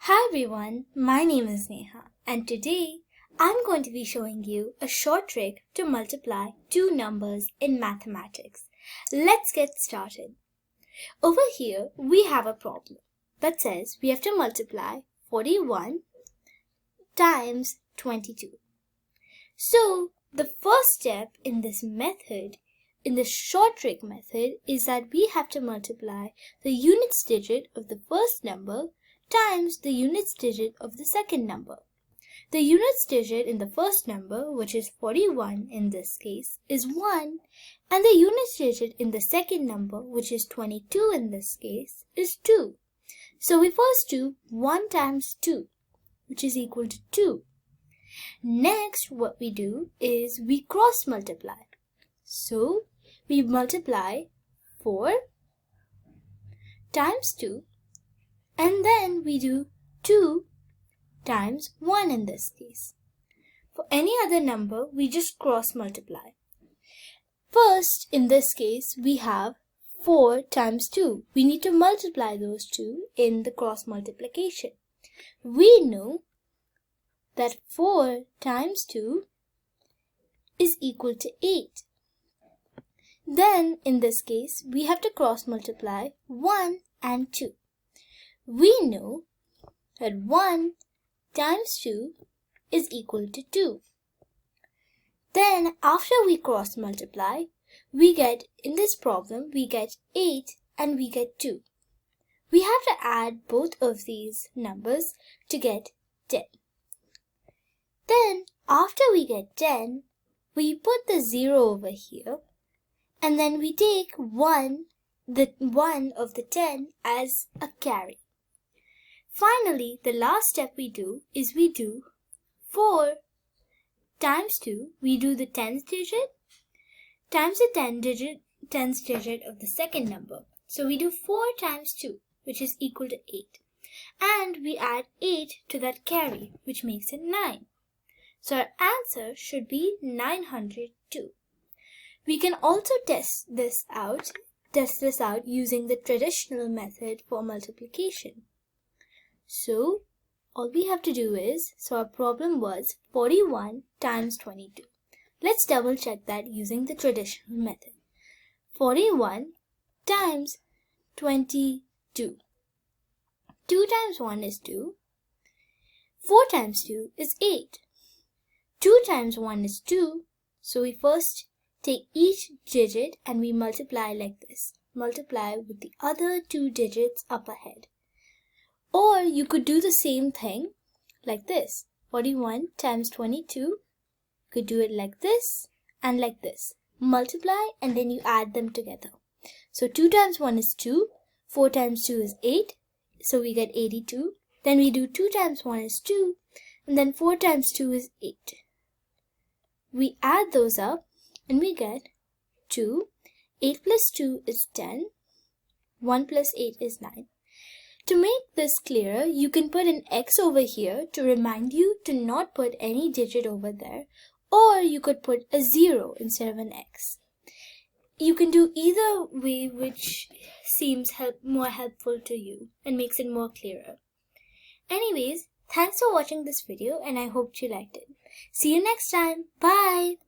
Hi everyone, my name is Neha and today I'm going to be showing you a short trick to multiply two numbers in mathematics. Let's get started. Over here we have a problem that says we have to multiply 41 times 22. So the first step in this method, in the short trick method, is that we have to multiply the units digit of the first number times the units digit of the second number. The units digit in the first number, which is 41 in this case, is 1, and the units digit in the second number, which is 22 in this case, is 2. So we first do 1 times 2, which is equal to 2. Next, what we do is we cross multiply. So we multiply 4 times 2, and then we do 2 times 1 in this case. For any other number, we just cross multiply. First, in this case, we have 4 times 2. We need to multiply those two in the cross multiplication. We know that 4 times 2 is equal to 8. Then, in this case, we have to cross multiply 1 and 2. We know that 1 times 2 is equal to 2. Then, after we cross multiply, we get, in this problem, we get 8 and we get 2. We have to add both of these numbers to get 10. Then, after we get 10, we put the 0 over here, and then we take the 1 of the 10 as a carry. Finally, the last step we do is we do 4 times 2. We do the tens digit times the tens digit of the second number. So we do 4 times 2, which is equal to 8. And we add 8 to that carry, which makes it 9. So our answer should be 902. We can also test this out using the traditional method for multiplication. So, all we have to do is, our problem was 41 times 22. Let's double check that using the traditional method. 41 times 22. 2 times 1 is 2. 4 times 2 is 8. 2 times 1 is 2. So we first take each digit and we multiply like this. Multiply with the other two digits up ahead. Or you could do the same thing like this. 41 times 22. You could do it like this and like this. Multiply and then you add them together. So 2 times 1 is 2. 4 times 2 is 8. So we get 82. Then we do 2 times 1 is 2. And then 4 times 2 is 8. We add those up and we get 2. 8 plus 2 is 10. 1 plus 8 is 9. To make this clearer, you can put an X over here to remind you to not put any digit over there, or you could put a 0 instead of an X. You can do either way which seems more helpful to you and makes it more clearer. Anyways, thanks for watching this video and I hope you liked it. See you next time. Bye!